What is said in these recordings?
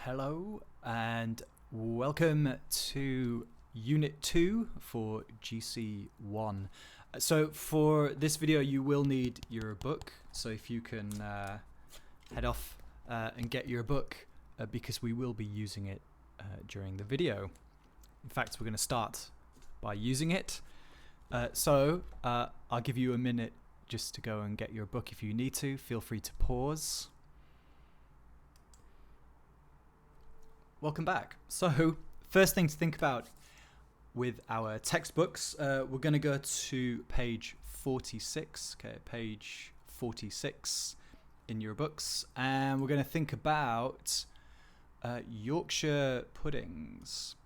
Hello and welcome to Unit 2 for GC1. So for this video you will need your book, so if you can head off and get your book because we will be using it during the video. In fact, we're going to start by using it. So I'll give you a minute just to go and get your book if you need to. Feel free to pause. Welcome back. So first thing to think about with our textbooks, we're going to go to page 46. Okay, page 46 in your books, and we're going to think about Yorkshire puddings.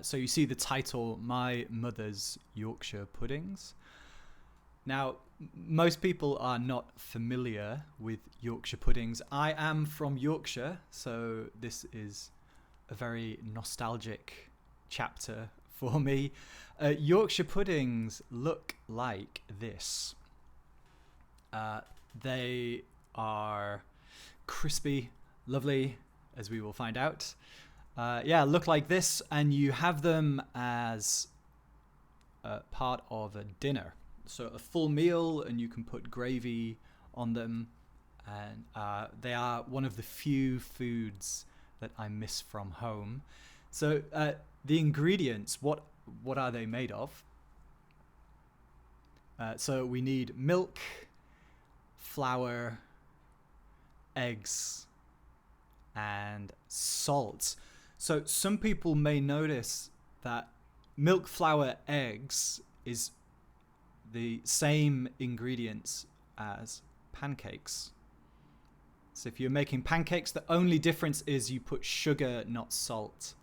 So you see the title, My Mother's Yorkshire Puddings. Now, most people are not familiar with Yorkshire puddings. I am from Yorkshire, so this is a very nostalgic chapter for me. Yorkshire puddings look like this. They are crispy, lovely, as we will find out. Yeah, look like this, and you have them as part of a dinner. So a full meal, and you can put gravy on them, and they are one of the few foods that I miss from home. So the ingredients, what are they made of? So we need milk, flour, eggs, and salt. So some people may notice that milk, flour, eggs is the same ingredients as pancakes. So if you're making pancakes, the only difference is you put sugar, not salt,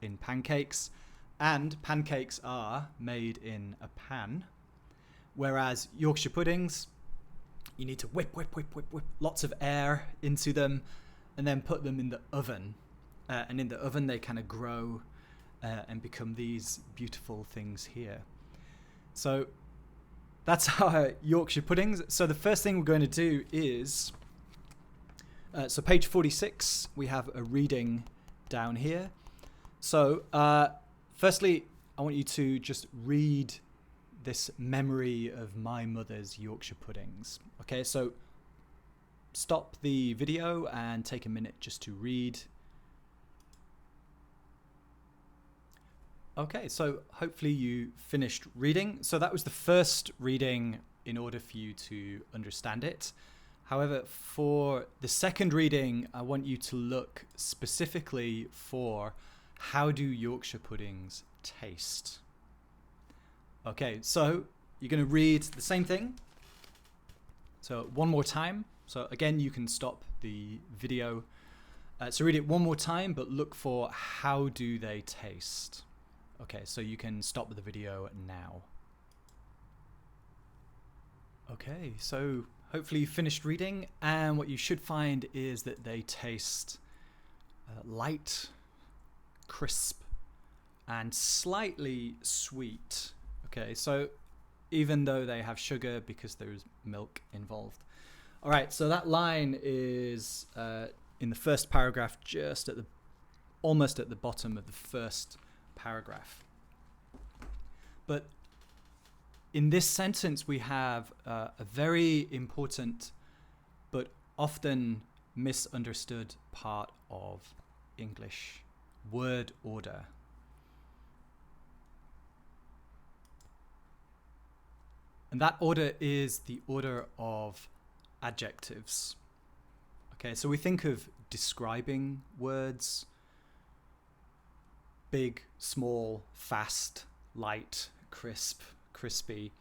in pancakes. And pancakes are made in a pan. Whereas Yorkshire puddings, you need to whip lots of air into them and then put them in the oven. And in the oven they kind of grow and become these beautiful things here. So that's our Yorkshire puddings. So the first thing we're going to do is, so page 46, we have a reading down here. So firstly, I want you to just read this memory of my mother's Yorkshire puddings. Okay, so stop the video and take a minute just to read. Okay, so hopefully you finished reading. So that was the first reading in order for you to understand it. However, for the second reading, I want you to look specifically for how do Yorkshire puddings taste. Okay, so you're going to read the same thing. So one more time. So again, you can stop the video. So read it one more time, but look for how do they taste. Okay, so you can stop the video now. Okay, so hopefully you finished reading, and what you should find is that they taste light, crisp, and slightly sweet. Okay, so even though they have sugar because there's milk involved. All right, so that line is in the first paragraph, just at the almost at the bottom of the first paragraph. But in this sentence we have a very important but often misunderstood part of English word order. And that order is the order of adjectives. Okay, so we think of describing words: big, small, fast, light, crisp, crispy.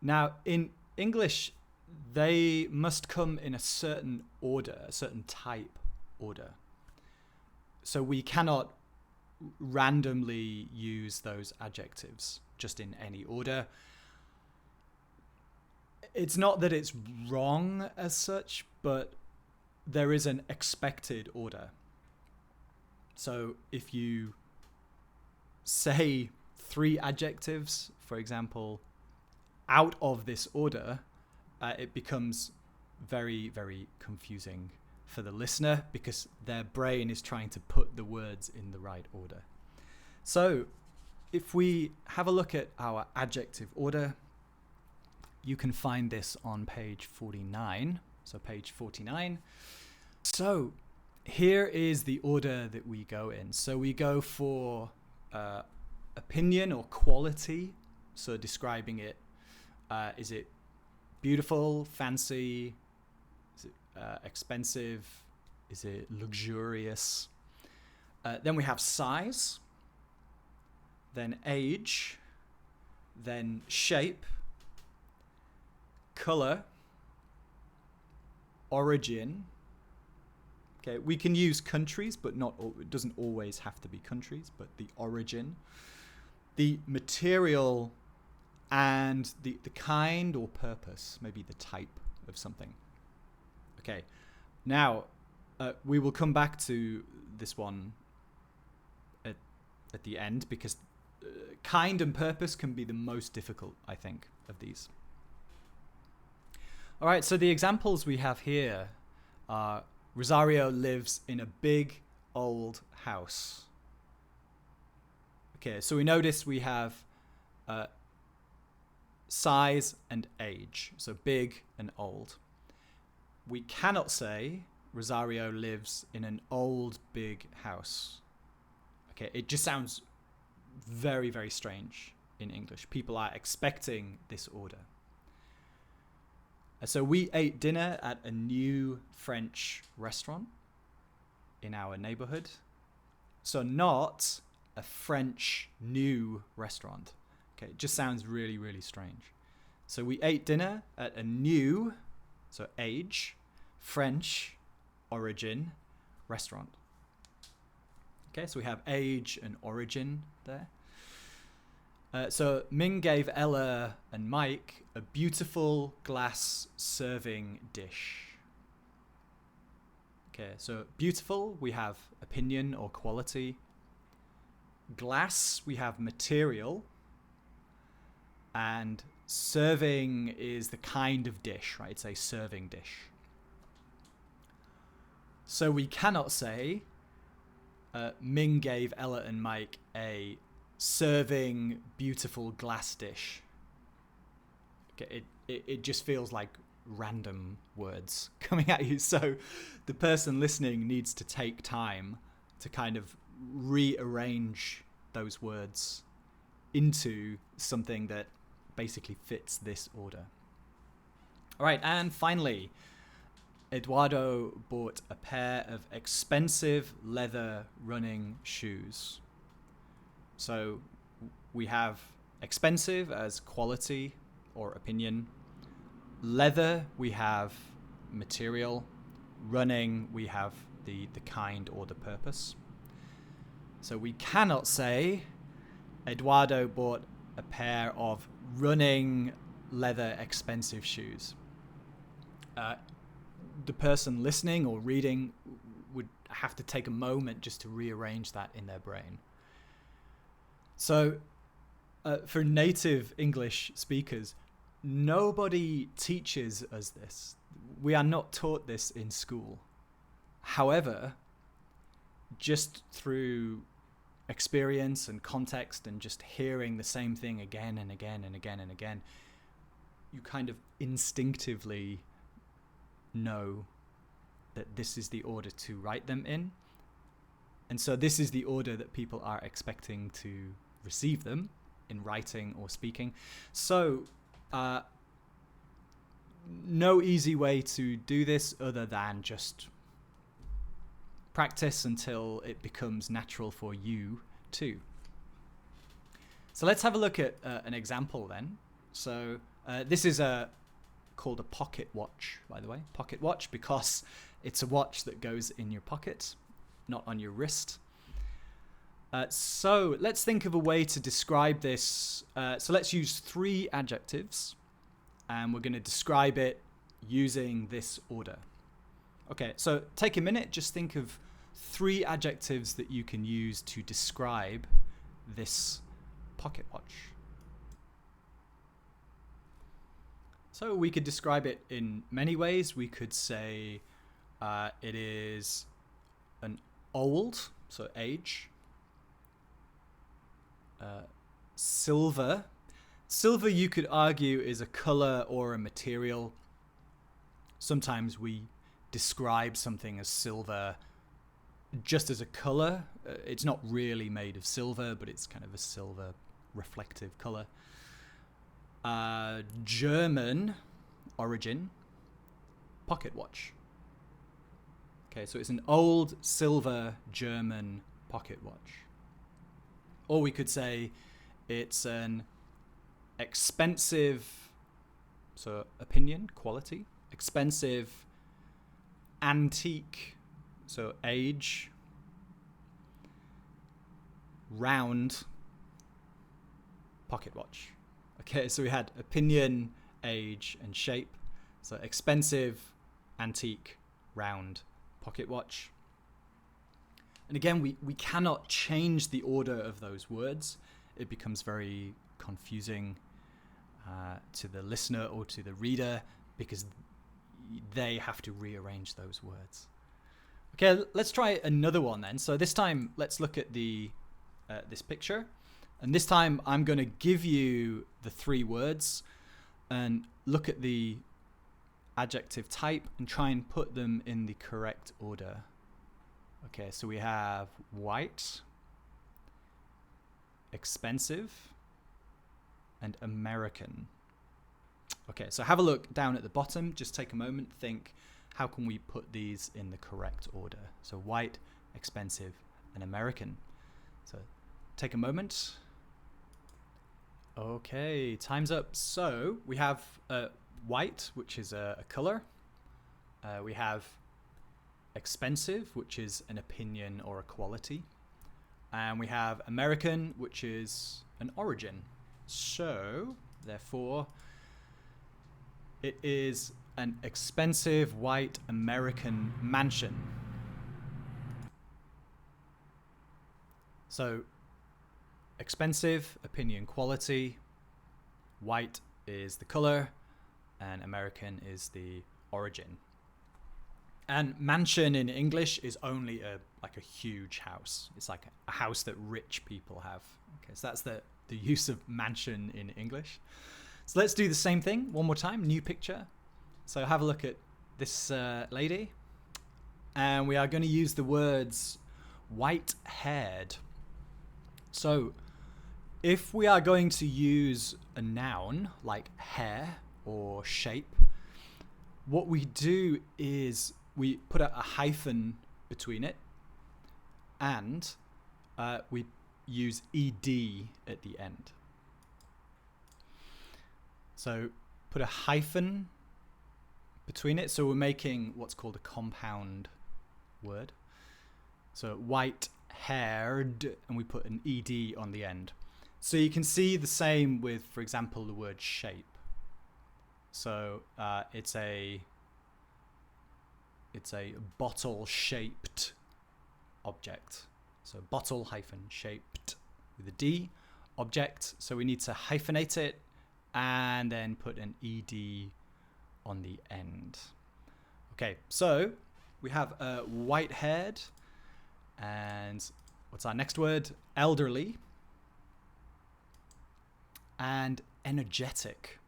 Now, in English, they must come in a certain order, a certain type order. So we cannot randomly use those adjectives just in any order. It's not that it's wrong as such, but there is an expected order. So if you say 3 adjectives, for example, out of this order, it becomes very, very confusing for the listener because their brain is trying to put the words in the right order. So if we have a look at our adjective order, you can find this on page 49. So page 49. So here is the order that we go in. So we go for opinion or quality. So describing it, is it beautiful, fancy? Is it expensive? Is it luxurious? Then we have size, then age, then shape, color, origin. Okay, we can use countries, but it doesn't always have to be countries, but the origin, the material, and the kind or purpose, maybe the type of something. Okay, now we will come back to this one at the end because kind and purpose can be the most difficult, I think, of these. All right, so the examples we have here are Rosario lives in a big old house. Okay, so we notice we have size and age, so big and old. We cannot say Rosario lives in an old big house. Okay, it just sounds very, very strange in English. People are expecting this order. So we ate dinner at a new French restaurant in our neighborhood. So not a French new restaurant. Okay, it just sounds really, really strange. So we ate dinner at a new, so age, French origin restaurant. Okay, so we have age and origin there. So Ming gave Ella and Mike a beautiful glass serving dish. Okay, so beautiful, we have opinion or quality. Glass, we have material. And serving is the kind of dish, right? It's a serving dish. So we cannot say Ming gave Ella and Mike a serving beautiful glass dish. Okay, it just feels like random words coming at you. So the person listening needs to take time to kind of rearrange those words into something that basically fits this order. All right, and finally, Eduardo bought a pair of expensive leather running shoes. So we have expensive as quality or opinion. Leather, we have material. Running, we have the kind or the purpose. So we cannot say Eduardo bought a pair of running leather expensive shoes. The person listening or reading would have to take a moment just to rearrange that in their brain. So for native English speakers, nobody teaches us this. We are not taught this in school. However, just through experience and context and just hearing the same thing again and again and again and again, you kind of instinctively know that this is the order to write them in. And so this is the order that people are expecting to receive them in writing or speaking. So no easy way to do this other than just practice until it becomes natural for you too. So let's have a look at an example then. So this is called a pocket watch, by the way. Pocket watch because it's a watch that goes in your pocket, not on your wrist. So let's think of a way to describe this. So let's use 3 adjectives and we're going to describe it using this order. Okay, so take a minute, just think of 3 adjectives that you can use to describe this pocket watch. So we could describe it in many ways. We could say It is an old, so age. Silver. Silver, you could argue, is a color or a material. Sometimes we describe something as silver just as a color. It's not really made of silver, but it's kind of a silver reflective color. German origin, pocket watch. Okay, so it's an old silver German pocket watch. Or we could say it's an expensive, so opinion, quality, expensive, antique, so age, round, pocket watch. Okay, so we had opinion, age, and shape. So expensive, antique, round, pocket watch. And again, we cannot change the order of those words. It becomes very confusing to the listener or to the reader because they have to rearrange those words. Okay, let's try another one then. So this time, let's look at this picture. And this time, I'm going to give you the 3 words and look at the adjective type and try and put them in the correct order. Okay, so we have white, expensive, and American. Okay, so have a look down at the bottom. Just take a moment, think, how can we put these in the correct order? So white, expensive, and American. So take a moment. Okay, time's up. So we have white, which is a color. We have expensive, which is an opinion or a quality. And we have American, which is an origin. So, therefore, it is an expensive white American mansion. So, expensive, opinion, quality. White is the color, and American is the origin. And mansion in English is only like a huge house. It's like a house that rich people have. Okay, so that's the use of mansion in English. So let's do the same thing one more time. New picture. So have a look at this lady. And we are going to use the words white-haired. So if we are going to use a noun like hair or shape, what we do is we put a hyphen between it and we use ed at the end. So put a hyphen between it. So we're making what's called a compound word. So white-haired, and we put an ed on the end. So you can see the same with, for example, the word shape. So it's a bottle-shaped object. So bottle hyphen shaped with a D object. So we need to hyphenate it and then put an ed on the end. Okay, so we have white-haired, and what's our next word? Elderly and energetic.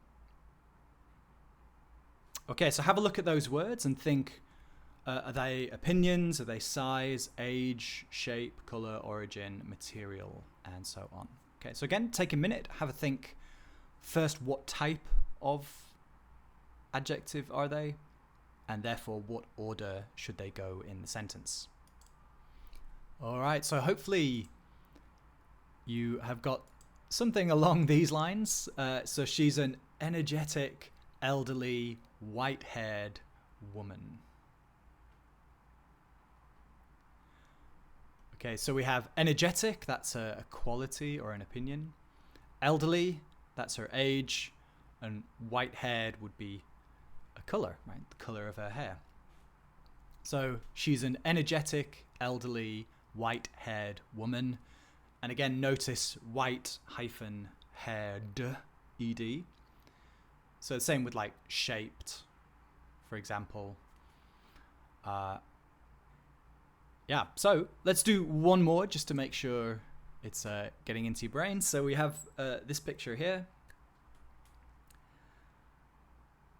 Okay, so have a look at those words and think, are they opinions? Are they size, age, shape, color, origin, material, and so on? Okay, so again, take a minute, have a think. First, what type of adjective are they? And therefore, what order should they go in the sentence? All right, so hopefully you have got something along these lines. So she's an energetic, elderly, white-haired woman. Okay, so we have energetic, that's a quality or an opinion. Elderly, that's her age. And white-haired would be a color, right? The color of her hair. So she's an energetic, elderly, white-haired woman. And again, notice white-haired, ed. So the same with like shaped, for example. Yeah, so let's do one more just to make sure it's getting into your brain. So we have this picture here.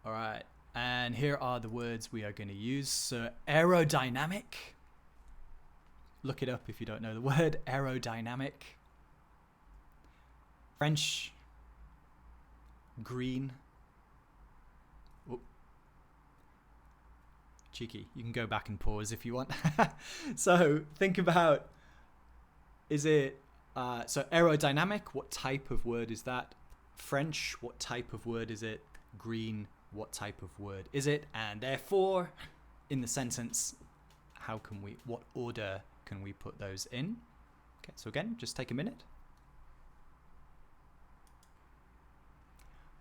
All right, and here are the words we are going to use. So aerodynamic. Look it up if you don't know the word. Aerodynamic. French. Green. Whoop. Cheeky. You can go back and pause if you want. So think about, is it, so aerodynamic, what type of word is that? French, what type of word is it? Green, what type of word is it? And therefore, in the sentence, what order can we put those in? Okay, so again, just take a minute.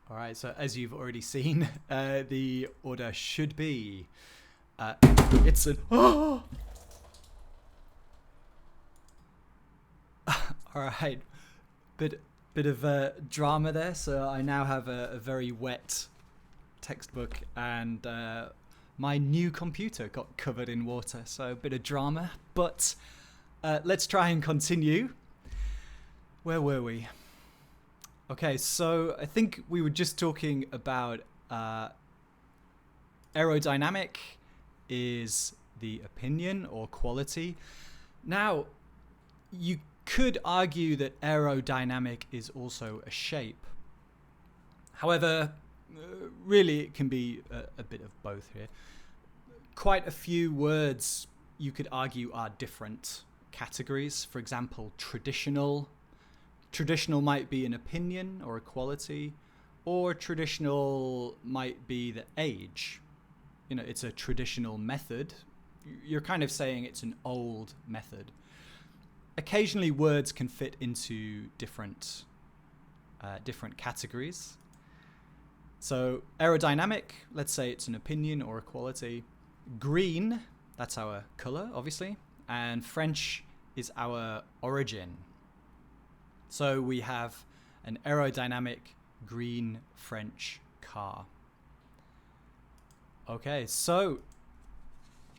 All right, so as you've already seen, the order should be, it's an, oh! All right, bit of drama there. So I now have a very wet textbook, and my new computer got covered in water, so a bit of drama. But let's try and continue. Where were we? Okay, so I think we were just talking about aerodynamic is the opinion or quality. Now, you could argue that aerodynamic is also a shape. However, really it can be a bit of both here. Quite a few words you could argue are different categories. For example, traditional. Traditional might be an opinion or a quality, or traditional might be the age. You know, it's a traditional method. You're kind of saying it's an old method. Occasionally words can fit into different categories. So aerodynamic, let's say it's an opinion or a quality. Green, that's our color, obviously. And French is our origin. So we have an aerodynamic green French car. Okay, so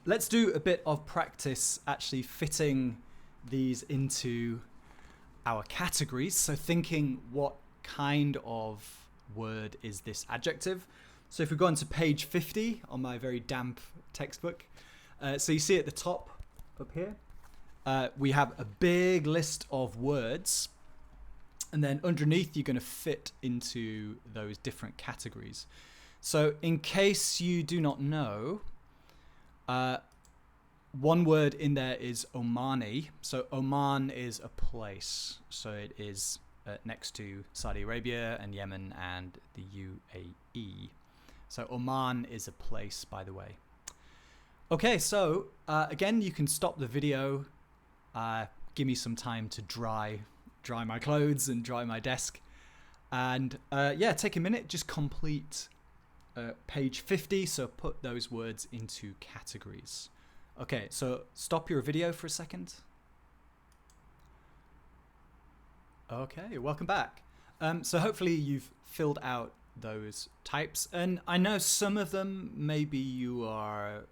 let's do a bit of practice actually fitting these into our categories. So thinking, what kind of word is this adjective? So if we go on to page 50 on my very damp textbook, so you see at the top up here, we have a big list of words. And then underneath, you're going to fit into those different categories. So in case you do not know, one word in there is Omani. So Oman is a place. So it is next to Saudi Arabia and Yemen and the UAE. So Oman is a place, by the way. Okay, so again, you can stop the video. Give me some time to dry my clothes and dry my desk, and yeah, take a minute, just complete page 50. So put those words into categories. Okay, so stop your video for a second. Okay, welcome back. So hopefully you've filled out those types, and I know some of them maybe you are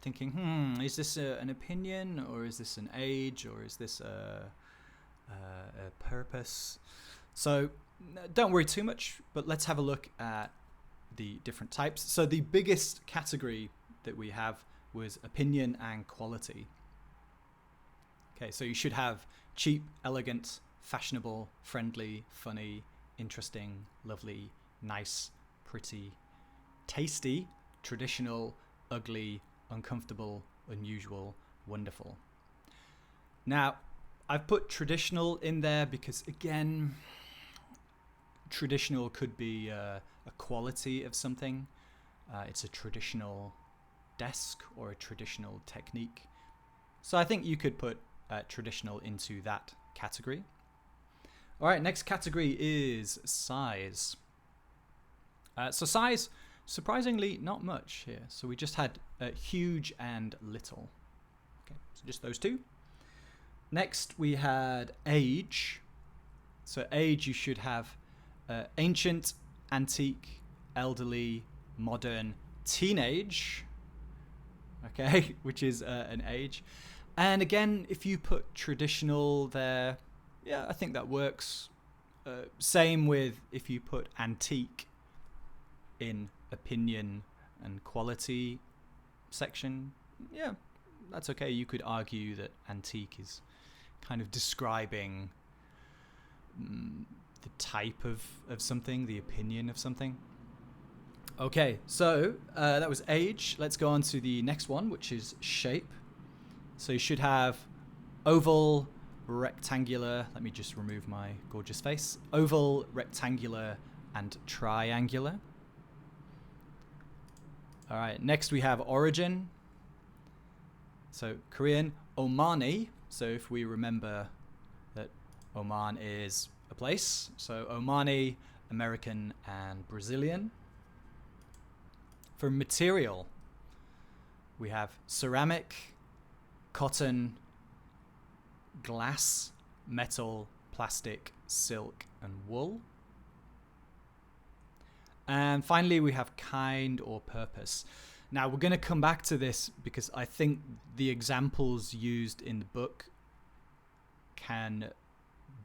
thinking, is this an opinion, or is this an age, or is this a purpose? So don't worry too much, but let's have a look at the different types. So the biggest category that we have was opinion and quality. Okay, so you should have cheap, elegant, fashionable, friendly, funny, interesting, lovely, nice, pretty, tasty, traditional, ugly, uncomfortable, unusual, wonderful. Now, I've put traditional in there because, again, traditional could be a quality of something. It's a traditional desk or a traditional technique. So I think you could put traditional into that category. All right, next category is size. So size, surprisingly, not much here. So we just had huge and little. Okay, so just those two. Next, we had age. So age, you should have ancient, antique, elderly, modern, teenage. okay, which is an age. And again, if you put traditional there, yeah, I think that works. Same with if you put antique in opinion and quality section. Yeah, that's okay. You could argue that antique is kind of describing the type of something, the opinion of something. Okay, so that was age. Let's go on to the next one, which is shape. So you should have oval, rectangular. Let me just remove my gorgeous face. Oval, rectangular, and triangular. All right, next we have origin. So Korean, Omani. So if we remember that Oman is a place. So Omani, American, and Brazilian. For material, we have ceramic, cotton, glass, metal, plastic, silk, and wool. And finally, we have kind or purpose. Now, we're going to come back to this because I think the examples used in the book can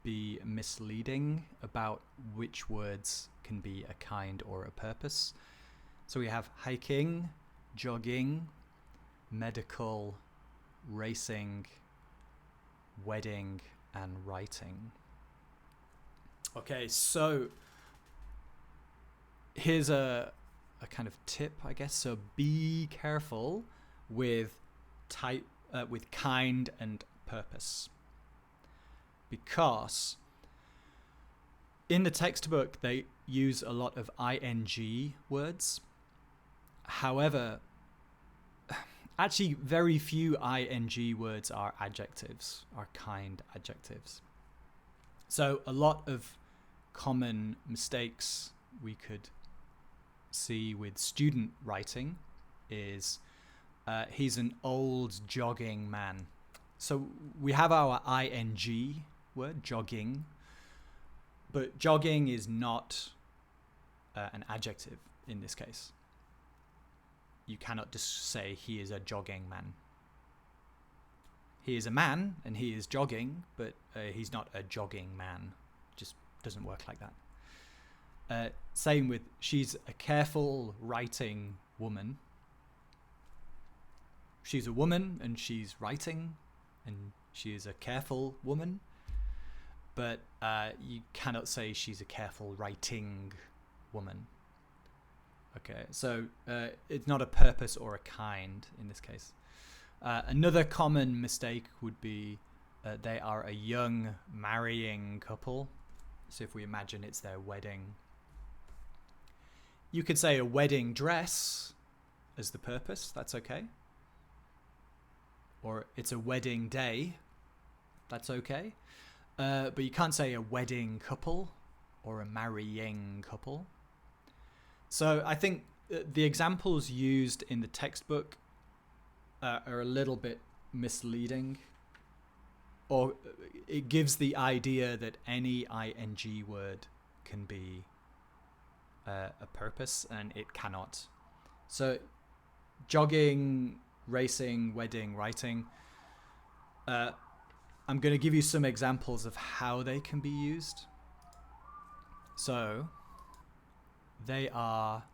be misleading about which words can be a kind or a purpose. So we have hiking, jogging, medical, racing, wedding, and writing. Okay, so here's a kind of tip, I guess. So be careful with with kind and purpose, because in the textbook they use a lot of ing words. However, actually very few ing words are adjectives, are kind adjectives. So a lot of common mistakes we could see with student writing is he's an old jogging man. So we have our ing word, jogging, but jogging is not an adjective in this case. You cannot just say he is a jogging man. He is a man and he is jogging, but he's not a jogging man. Just doesn't work like that. Same with she's a careful writing woman. She's a woman and she's writing and she is a careful woman. But you cannot say she's a careful writing woman. Okay, so it's not a purpose or a kind in this case. Another common mistake would be they are a young marrying couple. So if we imagine it's their wedding, you could say a wedding dress as the purpose. That's okay. Or it's a wedding day. That's okay. But you can't say a wedding couple or a marrying couple. So I think the examples used in the textbook are a little bit misleading, or it gives the idea that any ing word can be a purpose, and it cannot. So jogging, racing, wedding, writing, I'm going to give you some examples of how they can be used. So they are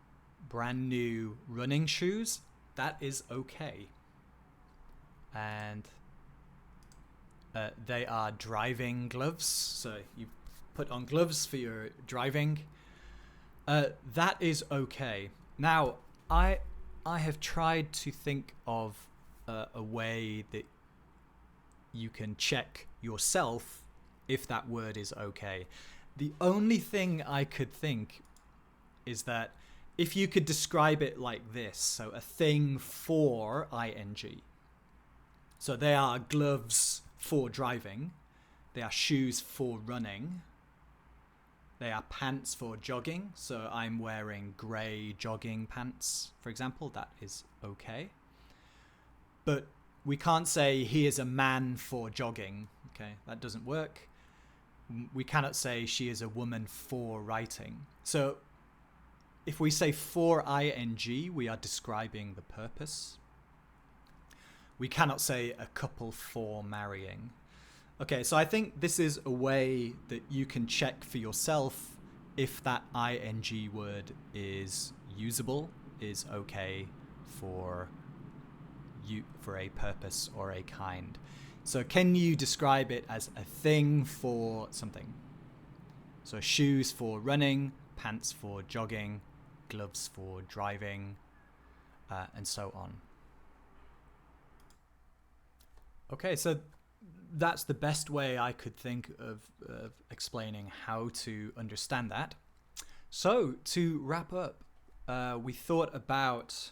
brand new running shoes. That is okay. And they are driving gloves. So you put on gloves for your driving. That is okay. Now, I have tried to think of a way that you can check yourself if that word is okay. The only thing I could think is that if you could describe it like this, so a thing for ing. So they are gloves for driving, they are shoes for running, they are pants for jogging. So I'm wearing grey jogging pants, for example. That is okay. But we can't say he is a man for jogging. Okay, that doesn't work. We cannot say she is a woman for writing. So if we say for ing, we are describing the purpose. we cannot say a couple for marrying. Okay, so I think this is a way that you can check for yourself if that ing word is usable, is okay for you, for a purpose or a kind. So can you describe it as a thing for something? So shoes for running, pants for jogging, gloves for driving, and so on. Okay, so that's the best way I could think of explaining how to understand that. So to wrap up, we thought about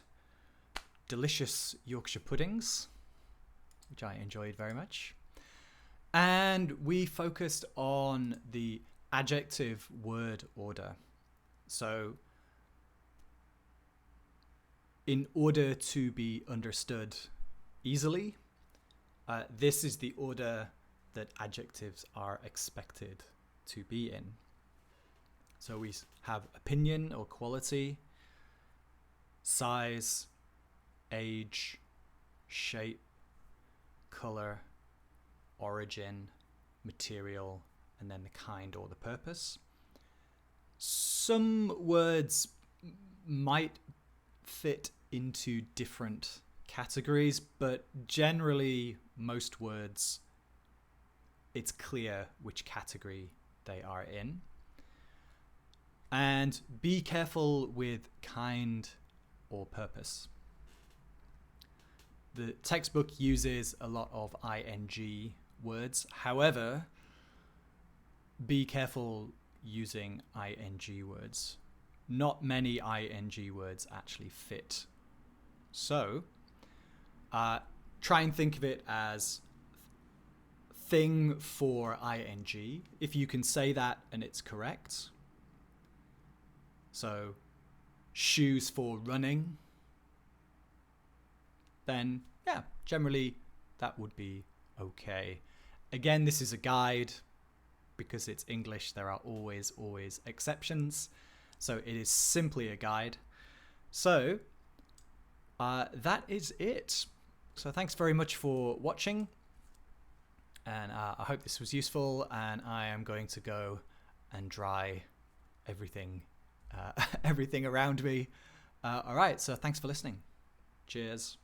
delicious Yorkshire puddings, which I enjoyed very much. And we focused on the adjective word order. So in order to be understood easily, this is the order that adjectives are expected to be in. So we have opinion or quality, size, age, shape, color, origin, material, and then the kind or the purpose. Some words might fit into different categories, but generally most words, it's clear which category they are in. And be careful with kind or purpose. The textbook uses a lot of ing words. However, be careful using ing words. Not many ing words actually fit. So, try and think of it as thing for ing. If you can say that and it's correct. So, shoes for running. Then, yeah, generally that would be okay. Again, this is a guide. Because it's English, there are always exceptions. So it is simply a guide. So that is it. So thanks very much for watching. And I hope this was useful. And I am going to go and dry everything, everything around me. All right, so thanks for listening. Cheers.